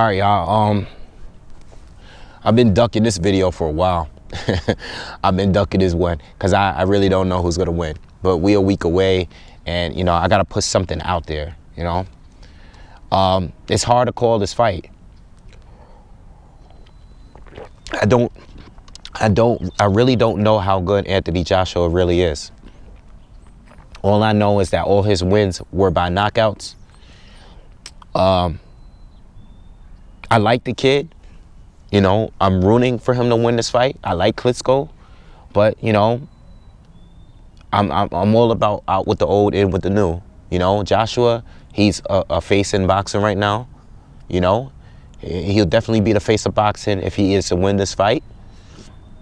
All right, y'all. I've been ducking this video for a while. I've been ducking this one because I really don't know who's gonna win. But we a week away, and you know I gotta put something out there. You know, it's hard to call this fight. I really don't know how good Anthony Joshua really is. All I know is that all his wins were by knockouts. I like the kid. You know, I'm rooting for him to win this fight. I like Klitschko, but you know, I'm all about out with the old, in with the new. You know, Joshua, he's a face in boxing right now. You know, he'll definitely be the face of boxing if he is to win this fight.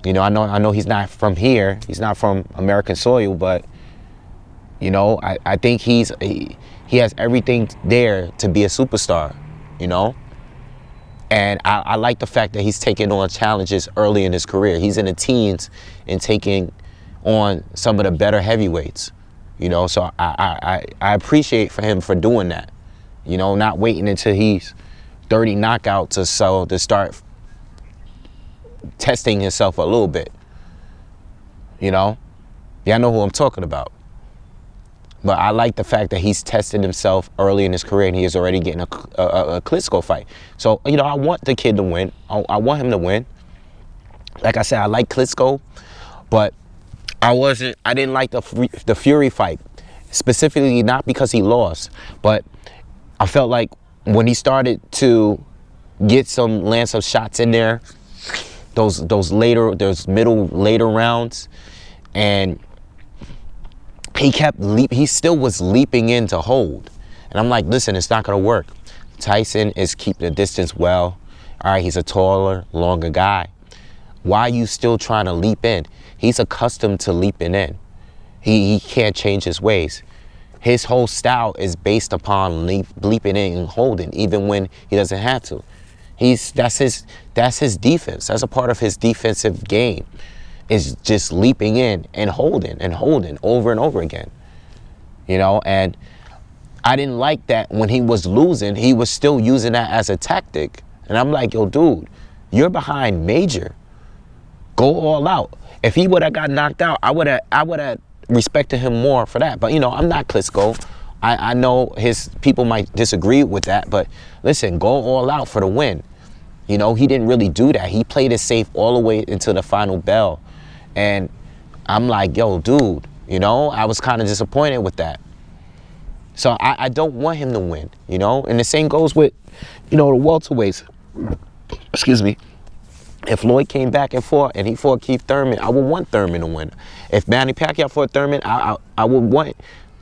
You know, I know he's not from here. He's not from American soil, but you know, I think he has everything there to be a superstar. You know. And I like the fact that he's taking on challenges early in his career. He's in the teens and taking on some of the better heavyweights. You know, so I appreciate for him for doing that. You know, not waiting until he's 30 knockouts or so to start testing himself a little bit. You know, yeah, I know who I'm talking about. But I like the fact that he's tested himself early in his career and he is already getting a Klitschko fight. So, you know, I want the kid to win. I want him to win. Like I said, I like Klitschko, but I didn't like the Fury fight. Specifically, not because he lost, but I felt like when he started to land some shots in there, those middle later rounds, and he still was leaping in to hold. And I'm like, listen, it's not gonna work. Tyson is keeping the distance well. All right, he's a taller, longer guy. Why are you still trying to leap in? He's accustomed to leaping in. He can't change his ways. His whole style is based upon leaping in and holding, even when he doesn't have to. That's his defense. That's a part of his defensive game. Is just leaping in and holding over and over again. You know, and I didn't like that when he was losing, he was still using that as a tactic. And I'm like, yo, dude, you're behind major. Go all out. If he would have got knocked out, I would have respected him more for that. But you know, I'm not Klitschko. I know his people might disagree with that, but listen, go all out for the win. You know, he didn't really do that. He played it safe all the way into the final bell. And I'm like, yo, dude, you know, I was kind of disappointed with that. So I don't want him to win, you know? And the same goes with, you know, the welterweights. Excuse me. If Floyd came back and fought, and he fought Keith Thurman, I would want Thurman to win. If Manny Pacquiao fought Thurman, I would want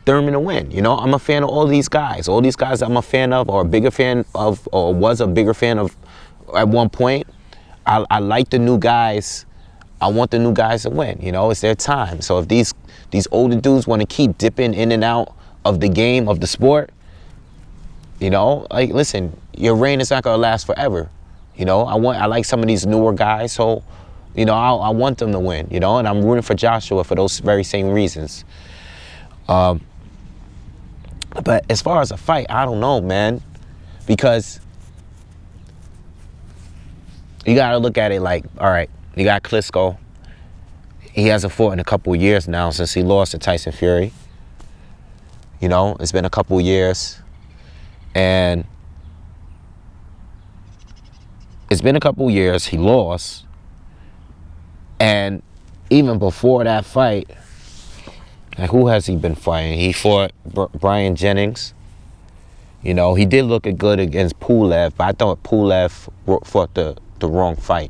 Thurman to win. You know, I'm a fan of all these guys. All these guys I'm a fan of, or a bigger fan of, or was a bigger fan of at one point. I like the new guys. I want the new guys to win. You know, it's their time. So if these older dudes want to keep dipping in and out of the game, of the sport, you know, like, listen, your reign is not gonna last forever. You know, I like some of these newer guys, so, you know, I want them to win. You know, and I'm rooting for Joshua for those very same reasons. But as far as a fight, I don't know, man, because you gotta look at it like, all right, you got Klitschko. He hasn't fought in a couple of years now since he lost to Tyson Fury. You know, it's been a couple of years. And it's been a couple of years. He lost. And even before that fight, like, who has he been fighting? He fought Brian Jennings. You know, he did look good against Pulev, but I thought Pulev fought the wrong fight.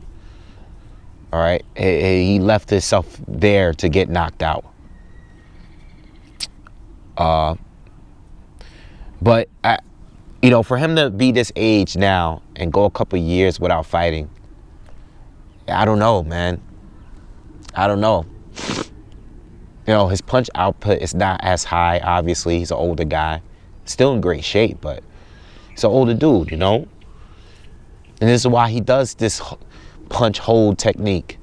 All right, he left himself there to get knocked out. But you know, for him to be this age now and go a couple of years without fighting, I don't know, man. I don't know. You know, his punch output is not as high. Obviously, he's an older guy, still in great shape, but he's an older dude, you know. And this is why he does this punch hold technique.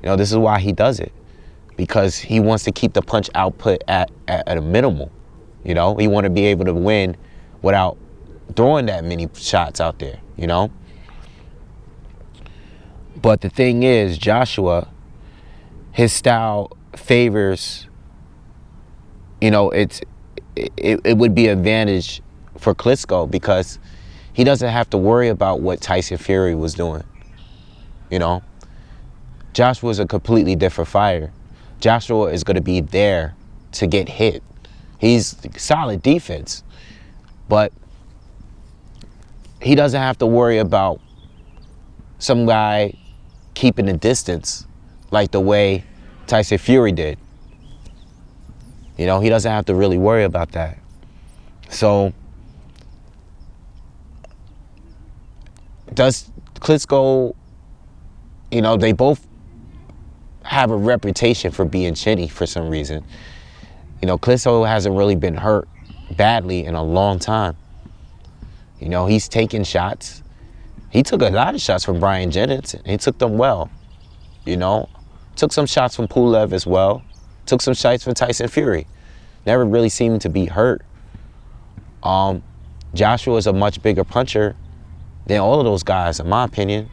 You know, this is why he does it, because he wants to keep the punch output at a minimal. You know, he want to be able to win without throwing that many shots out there, you know. But the thing is, Joshua, his style favors, you know, it would be an advantage for Klitschko because he doesn't have to worry about what Tyson Fury was doing, you know. Joshua's a completely different fighter. Joshua is going to be there to get hit. He's solid defense, but he doesn't have to worry about some guy keeping the distance like the way Tyson Fury did. You know, he doesn't have to really worry about that. So, does Klitschko, you know, they both have a reputation for being chinny for some reason. You know, Klitschko hasn't really been hurt badly in a long time. You know, he's taking shots. He took a lot of shots from Brian Jennings, and he took them well. You know, took some shots from Pulev as well. Took some shots from Tyson Fury. Never really seemed to be hurt. Joshua is a much bigger puncher than all of those guys, in my opinion.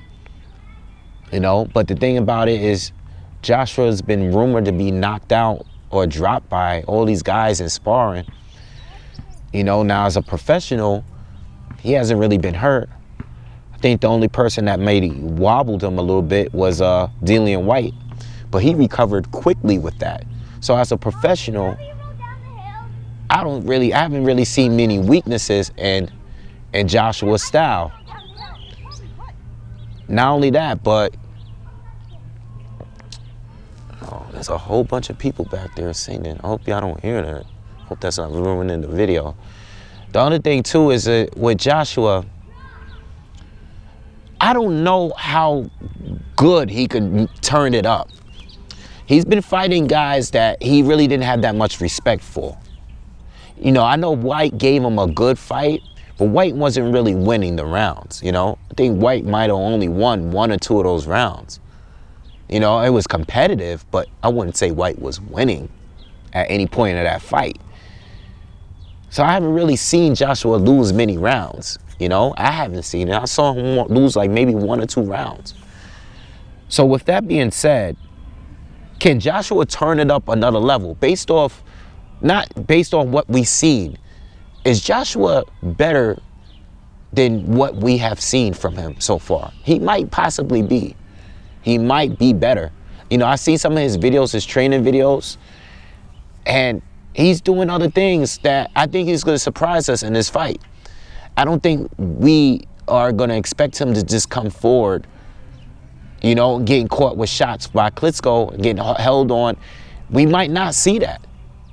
You know, but the thing about it is, Joshua's been rumored to be knocked out or dropped by all these guys in sparring. You know, now as a professional, he hasn't really been hurt. I think the only person that maybe wobbled him a little bit was Dillian White, but he recovered quickly with that. So as a professional, I haven't really seen many weaknesses in Joshua's style. Not only that, but there's a whole bunch of people back there singing. I hope y'all don't hear that. Hope that's not ruining the video. The other thing too is that with Joshua, I don't know how good he could turn it up. He's been fighting guys that he really didn't have that much respect for. You know, I know White gave him a good fight, but White wasn't really winning the rounds, you know. I think White might have only won 1 or 2 of those rounds. You know, it was competitive, but I wouldn't say White was winning at any point of that fight. So I haven't really seen Joshua lose many rounds, you know. I haven't seen it. I saw him lose like maybe 1 or 2 rounds. So with that being said, can Joshua turn it up another level based off, not based on what we've seen? Is Joshua better than what we have seen from him so far? He might possibly be. He might be better. You know, I see some of his videos, his training videos, and he's doing other things that I think he's going to surprise us in this fight. I don't think we are going to expect him to just come forward, you know, getting caught with shots by Klitschko, getting held on. We might not see that.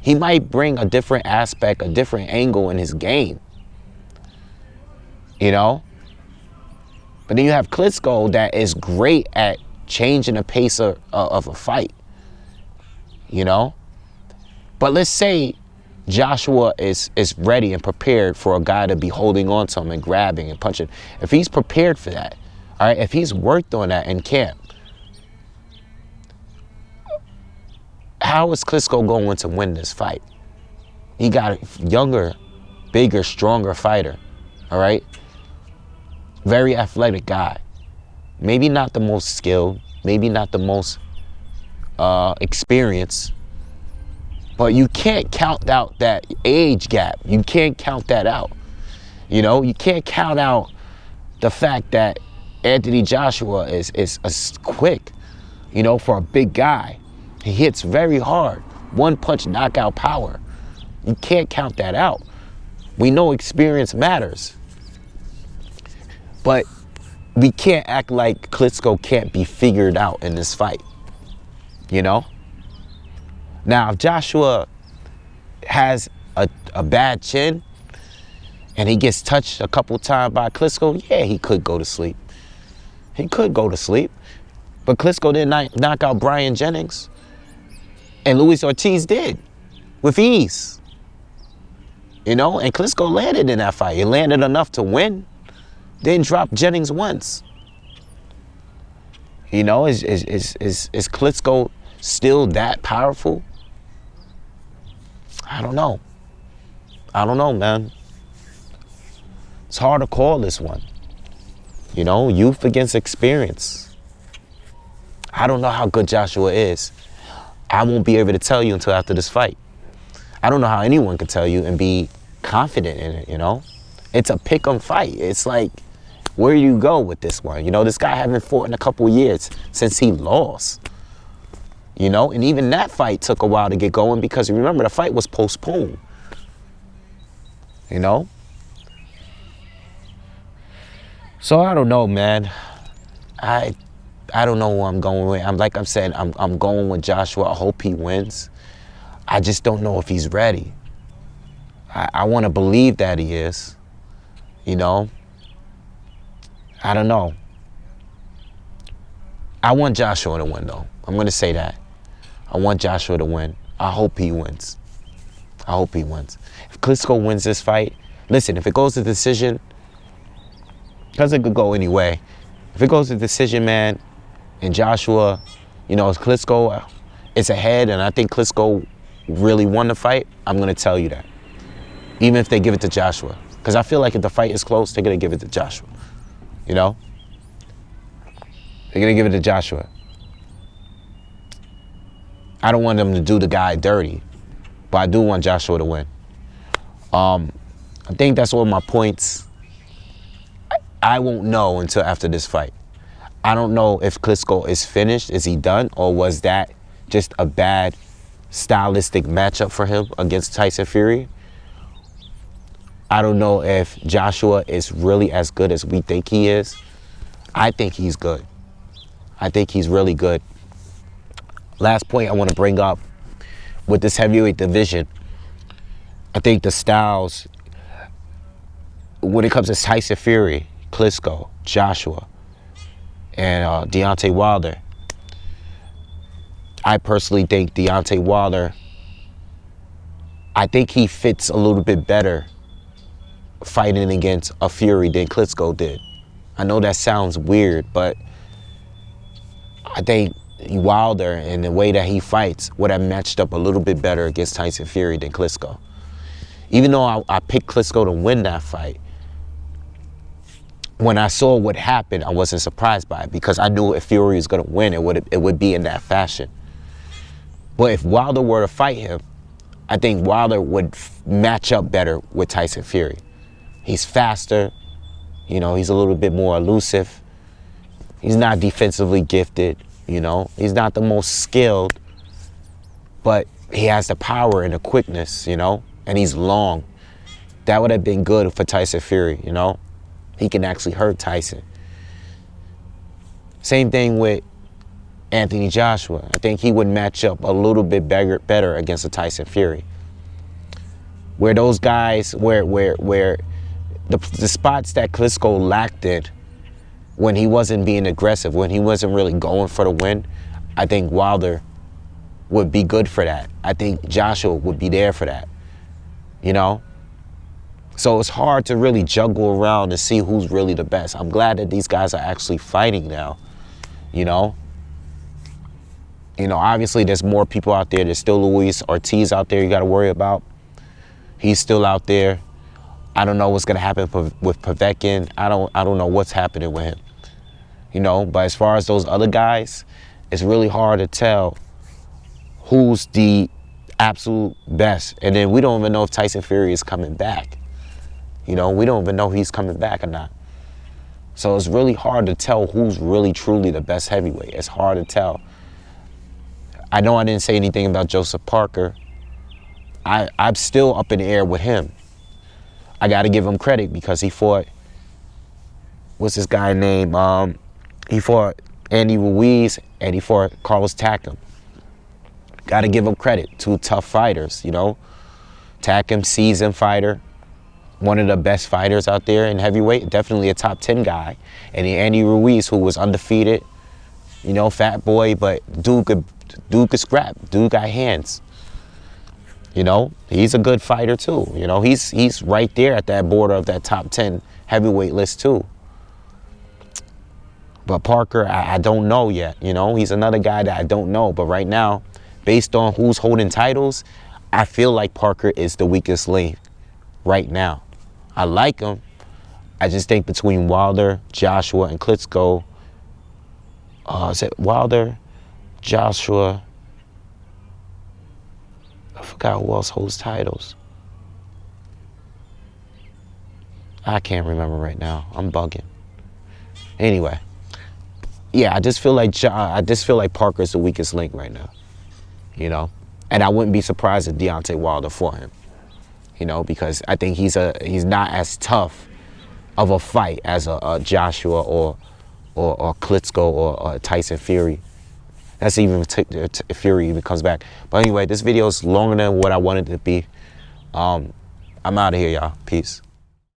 He might bring a different aspect, a different angle in his game, you know? But then you have Klitschko that is great at changing the pace of a fight, you know? But let's say Joshua is ready and prepared for a guy to be holding on to him and grabbing and punching. If he's prepared for that, all right, if he's worked on that in camp, how is Klitschko going to win this fight? He got a younger, bigger, stronger fighter, all right? Very athletic guy. Maybe not the most skilled, maybe not the most experienced, but you can't count out that age gap. You can't count that out. You know, you can't count out the fact that Anthony Joshua is quick, you know, for a big guy. He hits very hard. One punch knockout power. You can't count that out. We know experience matters. But we can't act like Klitschko can't be figured out in this fight, you know? Now, if Joshua has a bad chin and he gets touched a couple times by Klitschko, yeah, he could go to sleep. He could go to sleep. But Klitschko didn't knock out Brian Jennings. And Luis Ortiz did, with ease. You know, and Klitschko landed in that fight. He landed enough to win. Didn't drop Jennings once. You know, is Klitschko still that powerful? I don't know. I don't know, man. It's hard to call this one. You know, youth against experience. I don't know how good Joshua is. I won't be able to tell you until after this fight. I don't know how anyone could tell you and be confident in it, you know? It's a pick-em fight. It's like, where do you go with this one? You know, this guy haven't fought in a couple years since he lost. You know, and even that fight took a while to get going because remember, the fight was postponed. You know? So I don't know, man. I don't know who I'm going with. Like I'm saying, I'm going with Joshua. I hope he wins. I just don't know if he's ready. I want to believe that he is. You know? I don't know. I want Joshua to win, though. I'm going to say that. I want Joshua to win. I hope he wins. I hope he wins. If Klitschko wins this fight, listen, if it goes to decision, because it could go anyway. If it goes to decision, man, and Joshua, you know, Klitschko is ahead, and I think Klitschko really won the fight, I'm going to tell you that. Even if they give it to Joshua. Because I feel like if the fight is close, they're going to give it to Joshua. You know? They're going to give it to Joshua. I don't want them to do the guy dirty, but I do want Joshua to win. I think that's all my points. I won't know until after this fight. I don't know if Klitschko is finished. Is he done? Or was that just a bad stylistic matchup for him against Tyson Fury? I don't know if Joshua is really as good as we think he is. I think he's good. I think he's really good. Last point I want to bring up with this heavyweight division, I think the styles, when it comes to Tyson Fury, Klitschko, Joshua, and Deontay Wilder, I personally think Deontay Wilder, I think he fits a little bit better fighting against a Fury than Klitschko did. I know that sounds weird, but I think Wilder and the way that he fights would have matched up a little bit better against Tyson Fury than Klitschko. Even though I picked Klitschko to win that fight, when I saw what happened, I wasn't surprised by it because I knew if Fury was going to win, it would be in that fashion. But if Wilder were to fight him, I think Wilder would match up better with Tyson Fury. He's faster, you know, he's a little bit more elusive. He's not defensively gifted, you know. He's not the most skilled, but he has the power and the quickness, you know, and he's long. That would have been good for Tyson Fury, you know. He can actually hurt Tyson. Same thing with Anthony Joshua. I think he would match up a little bit better against a Tyson Fury. Where those guys, where the spots that Klitschko lacked in, when he wasn't being aggressive, when he wasn't really going for the win, I think Wilder would be good for that. I think Joshua would be there for that, you know? So it's hard to really juggle around and see who's really the best. I'm glad that these guys are actually fighting now, you know? You know, obviously there's more people out there. There's still Luis Ortiz out there you got to worry about. He's still out there. I don't know what's going to happen with Povetkin. I don't know what's happening with him. You know, but as far as those other guys, it's really hard to tell who's the absolute best. And then we don't even know if Tyson Fury is coming back. You know, we don't even know if he's coming back or not. So it's really hard to tell who's really truly the best heavyweight. It's hard to tell. I know I didn't say anything about Joseph Parker. I'm still up in the air with him. I got to give him credit because he fought, what's this guy name? He fought Andy Ruiz and he fought Carlos Takam. Got to give him credit. Two tough fighters, you know. Takam, seasoned fighter. One of the best fighters out there in heavyweight. Definitely a top 10 guy. And then Andy Ruiz, who was undefeated. You know, fat boy, but dude could scrap. Dude got hands. You know, he's a good fighter too. You know, he's right there at that border of that top 10 heavyweight list too. But Parker, I don't know yet. You know, he's another guy that I don't know. But right now, based on who's holding titles, I feel like Parker is the weakest link right now. I like him. I just think between Wilder, Joshua, and Klitschko, is it Wilder, Joshua, I forgot who else holds titles. I can't remember right now. I'm bugging. Anyway, yeah, I just feel like Parker's the weakest link right now, you know. And I wouldn't be surprised if Deontay Wilder fought him, you know, because I think he's not as tough of a fight as a Joshua or Klitschko or Tyson Fury. That's even if Fury even comes back. But anyway, this video is longer than what I wanted it to be. I'm out of here, y'all. Peace.